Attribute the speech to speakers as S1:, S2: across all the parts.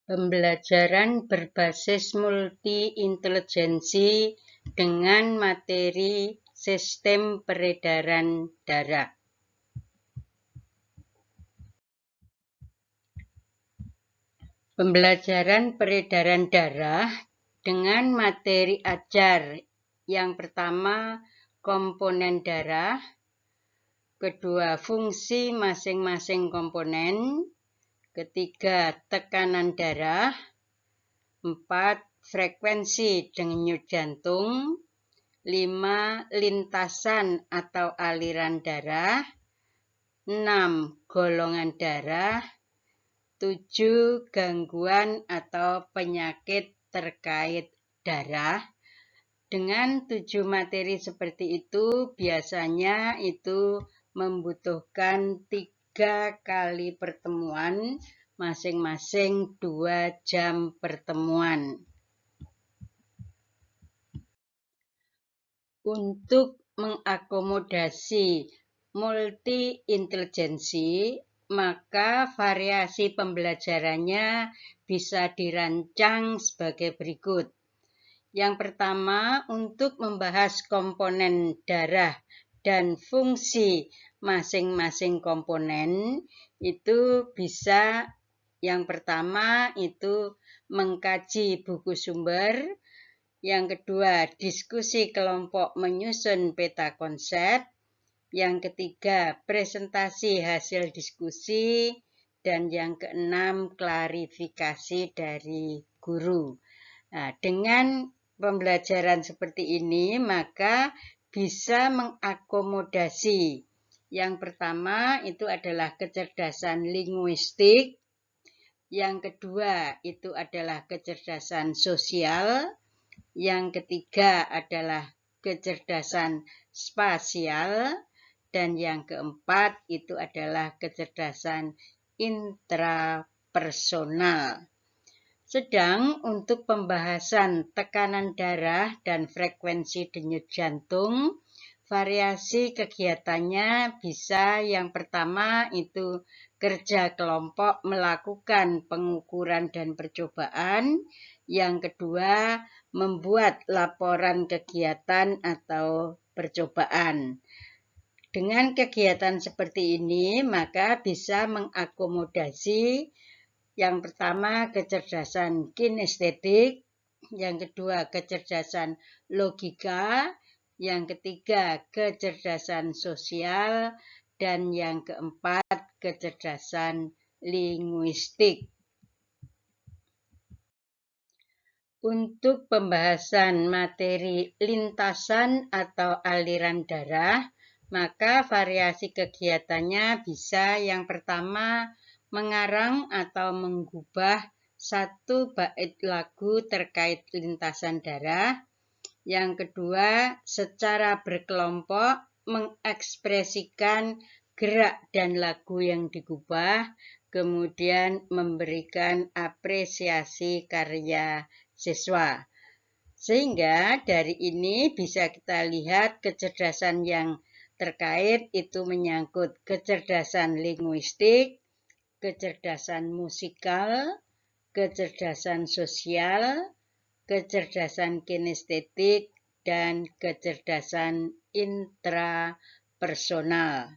S1: Pembelajaran berbasis multi-intelijensi dengan materi sistem peredaran darah. Pembelajaran peredaran darah dengan materi ajar yang pertama komponen darah, kedua fungsi masing-masing komponen, ketiga tekanan darah, 4 frekuensi denyut jantung, 5 lintasan atau aliran darah, 6 golongan darah, 7 gangguan atau penyakit terkait darah. Dengan 7 materi seperti itu biasanya itu membutuhkan 3 kali pertemuan, masing-masing 2 jam pertemuan. Untuk mengakomodasi multi-intelijensi, maka variasi pembelajarannya bisa dirancang sebagai berikut. Yang pertama, untuk membahas komponen darah dan fungsi masing-masing komponen, itu bisa yang pertama itu mengkaji buku sumber, yang kedua diskusi kelompok menyusun peta konsep, yang ketiga presentasi hasil diskusi, dan yang keenam klarifikasi dari guru. Nah, dengan pembelajaran seperti ini maka bisa mengakomodasi. Yang pertama itu adalah kecerdasan linguistik, yang kedua itu adalah kecerdasan sosial, yang ketiga adalah kecerdasan spasial, dan yang keempat itu adalah kecerdasan intrapersonal. Sedang untuk pembahasan tekanan darah dan frekuensi denyut jantung, variasi kegiatannya bisa yang pertama itu kerja kelompok melakukan pengukuran dan percobaan, yang kedua membuat laporan kegiatan atau percobaan. Dengan kegiatan seperti ini maka bisa mengakomodasi yang pertama kecerdasan kinestetik, yang kedua kecerdasan logika, yang ketiga kecerdasan sosial, dan yang keempat kecerdasan linguistik. Untuk pembahasan materi lintasan atau aliran darah, maka variasi kegiatannya bisa yang pertama mengarang atau menggubah satu bait lagu terkait lintasan darah. Yang kedua, secara berkelompok mengekspresikan gerak dan lagu yang digubah, kemudian memberikan apresiasi karya siswa. Sehingga dari ini bisa kita lihat kecerdasan yang terkait itu menyangkut kecerdasan linguistik, kecerdasan musikal, kecerdasan sosial, kecerdasan kinestetik, dan kecerdasan intrapersonal.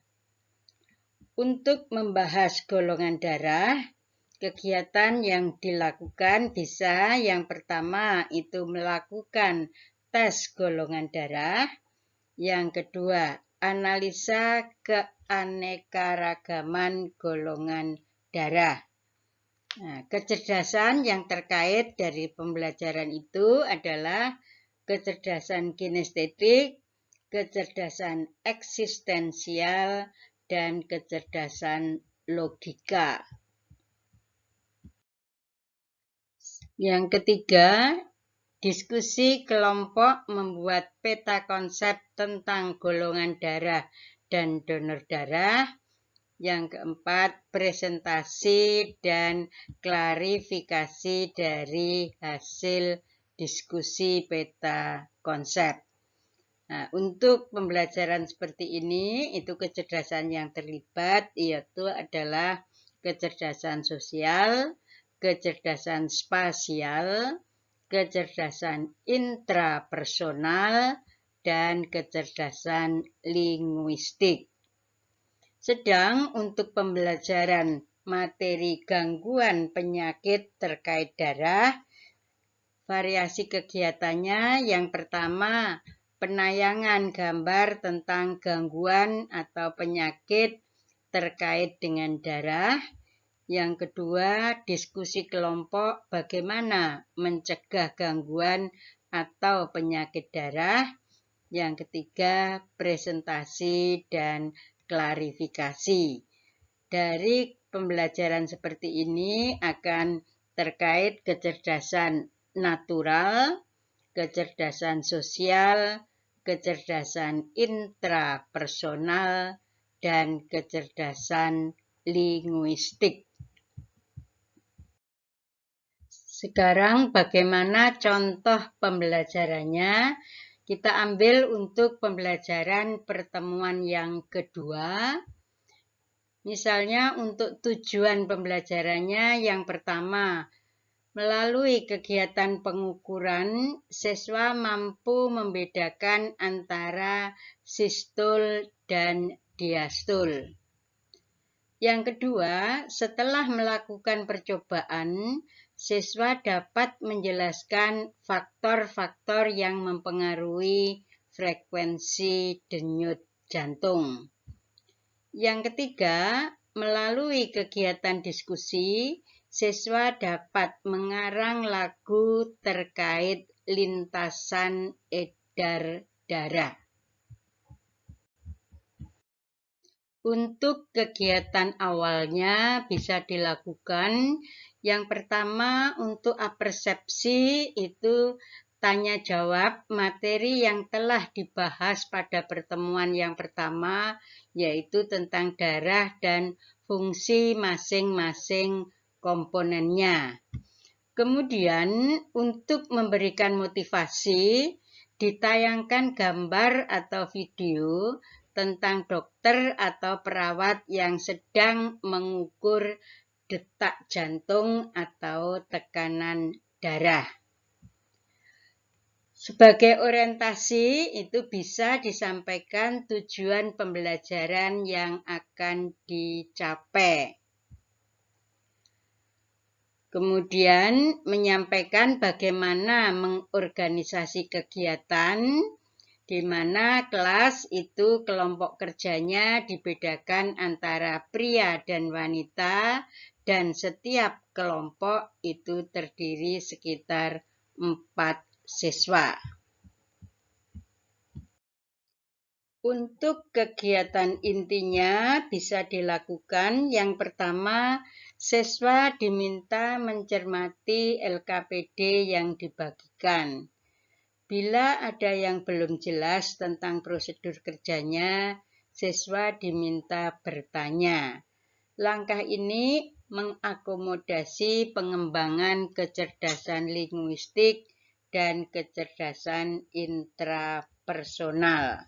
S1: Untuk membahas golongan darah, kegiatan yang dilakukan bisa yang pertama itu melakukan tes golongan darah, yang kedua analisa keanekaragaman golongan darah. Nah, kecerdasan yang terkait dari pembelajaran itu adalah kecerdasan kinestetik, kecerdasan eksistensial, dan kecerdasan logika. Yang ketiga, diskusi kelompok membuat peta konsep tentang golongan darah dan donor darah. Yang keempat, presentasi dan klarifikasi dari hasil diskusi peta konsep. Nah, untuk pembelajaran seperti ini, itu kecerdasan yang terlibat yaitu adalah kecerdasan sosial, kecerdasan spasial, kecerdasan intrapersonal, dan kecerdasan linguistik. Sedang untuk pembelajaran materi gangguan penyakit terkait darah, variasi kegiatannya yang pertama, penayangan gambar tentang gangguan atau penyakit terkait dengan darah. Yang kedua, diskusi kelompok bagaimana mencegah gangguan atau penyakit darah. Yang ketiga, presentasi dan klarifikasi. Dari pembelajaran seperti ini akan terkait kecerdasan natural, kecerdasan sosial, kecerdasan intrapersonal, dan kecerdasan linguistik. Sekarang bagaimana contoh pembelajarannya? Kita ambil untuk pembelajaran pertemuan yang kedua. Misalnya untuk tujuan pembelajarannya yang pertama, melalui kegiatan pengukuran, siswa mampu membedakan antara sistol dan diastol. Yang kedua, setelah melakukan percobaan, siswa dapat menjelaskan faktor-faktor yang mempengaruhi frekuensi denyut jantung. Yang ketiga, melalui kegiatan diskusi, siswa dapat mengarang lagu terkait lintasan edar darah. Untuk kegiatan awalnya bisa dilakukan. Yang pertama untuk apersepsi itu tanya jawab materi yang telah dibahas pada pertemuan yang pertama, yaitu tentang darah dan fungsi masing-masing komponennya. Kemudian untuk memberikan motivasi, ditayangkan gambar atau video tentang dokter atau perawat yang sedang mengukur detak jantung atau tekanan darah. Sebagai orientasi itu bisa disampaikan tujuan pembelajaran yang akan dicapai. Kemudian menyampaikan bagaimana mengorganisasi kegiatan, di mana kelas itu kelompok kerjanya dibedakan antara pria dan wanita, dan setiap kelompok itu terdiri sekitar 4 siswa. Untuk kegiatan intinya bisa dilakukan yang pertama, siswa diminta mencermati LKPD yang dibagikan. Bila ada yang belum jelas tentang prosedur kerjanya, siswa diminta bertanya. Langkah ini mengakomodasi pengembangan kecerdasan linguistik dan kecerdasan intrapersonal.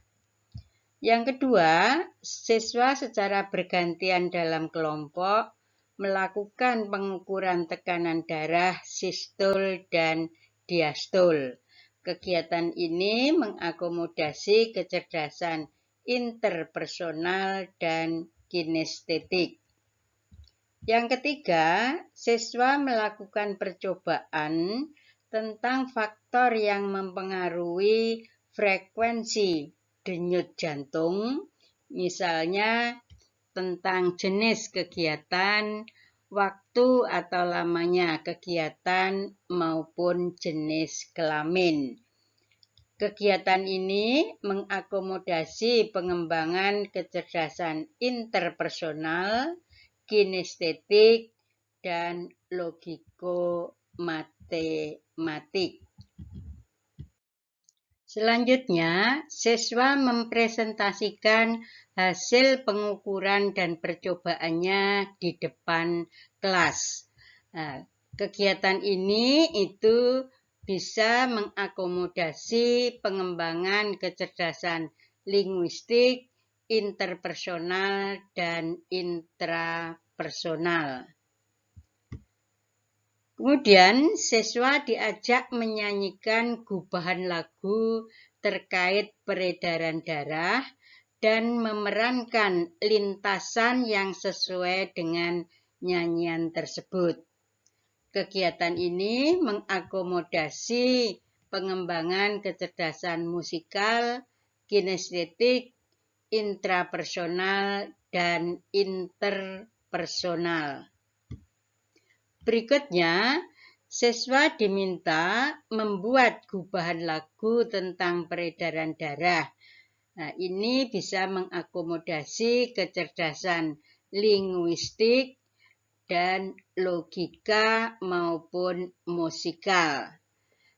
S1: Yang kedua, siswa secara bergantian dalam kelompok melakukan pengukuran tekanan darah sistol dan diastol. Kegiatan ini mengakomodasi kecerdasan interpersonal dan kinestetik. Yang ketiga, siswa melakukan percobaan tentang faktor yang mempengaruhi frekuensi denyut jantung, misalnya tentang jenis kegiatan, waktu atau lamanya kegiatan, maupun jenis kelamin. Kegiatan ini mengakomodasi pengembangan kecerdasan interpersonal, kinestetik, dan logiko-matematik. Selanjutnya, siswa mempresentasikan hasil pengukuran dan percobaannya di depan kelas. Nah, kegiatan ini itu bisa mengakomodasi pengembangan kecerdasan linguistik, interpersonal, dan intrapersonal. Kemudian siswa diajak menyanyikan gubahan lagu terkait peredaran darah dan memerankan lintasan yang sesuai dengan nyanyian tersebut. Kegiatan ini mengakomodasi pengembangan kecerdasan musikal, kinestetik, intrapersonal, dan interpersonal. Berikutnya, siswa diminta membuat gubahan lagu tentang peredaran darah. Nah, ini bisa mengakomodasi kecerdasan linguistik dan logika maupun musikal.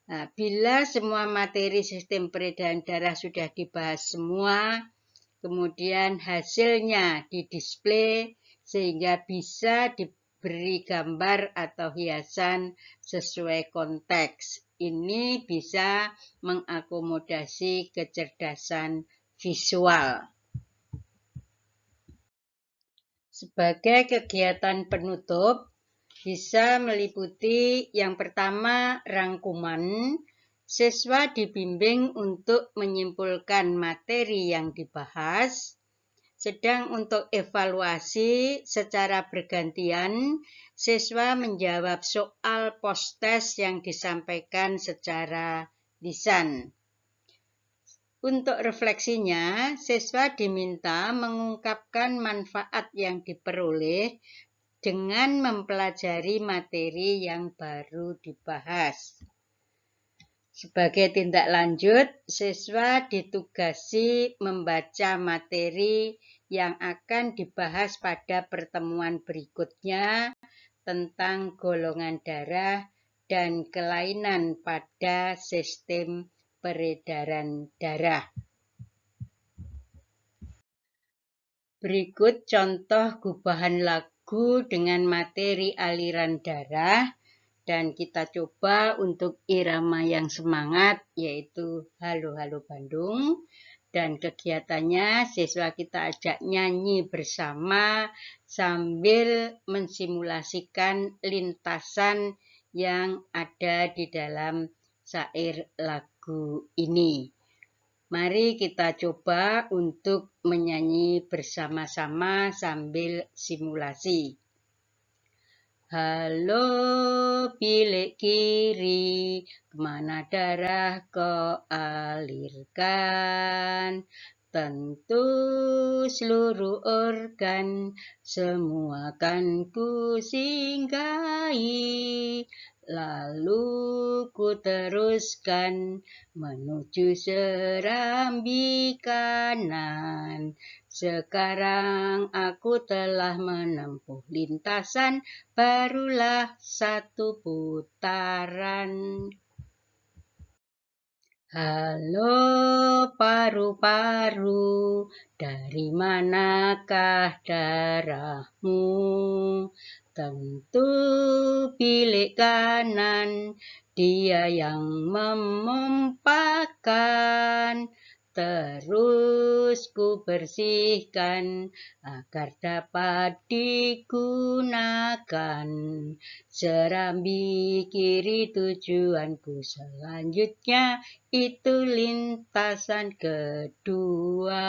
S1: Nah, bila semua materi sistem peredaran darah sudah dibahas semua, kemudian hasilnya didisplay sehingga bisa diberi gambar atau hiasan sesuai konteks. Ini bisa mengakomodasi kecerdasan visual. Sebagai kegiatan penutup, bisa meliputi yang pertama rangkuman. Siswa dibimbing untuk menyimpulkan materi yang dibahas. Sedang untuk evaluasi secara bergantian, siswa menjawab soal post-test yang disampaikan secara lisan. Untuk refleksinya, siswa diminta mengungkapkan manfaat yang diperoleh dengan mempelajari materi yang baru dibahas. Sebagai tindak lanjut, siswa ditugasi membaca materi yang akan dibahas pada pertemuan berikutnya tentang golongan darah dan kelainan pada sistem peredaran darah. Berikut contoh gubahan lagu dengan materi aliran darah. Dan kita coba untuk irama yang semangat, yaitu Halo Halo Bandung. Dan kegiatannya siswa kita ajak nyanyi bersama sambil mensimulasikan lintasan yang ada di dalam syair lagu ini. Mari kita coba untuk menyanyi bersama-sama sambil simulasi. Halo bilik kiri, kemana darah kau alirkan? Tentu seluruh organ, semua kan ku singgahi. Lalu ku teruskan menuju serambi kanan. Sekarang aku telah menempuh lintasan, barulah satu putaran. Halo paru-paru, dari manakah darahmu? Tentu bilik kanan, dia yang memompakan. Terus ku bersihkan agar dapat digunakan. Serambi kiri tujuanku, selanjutnya itu lintasan kedua.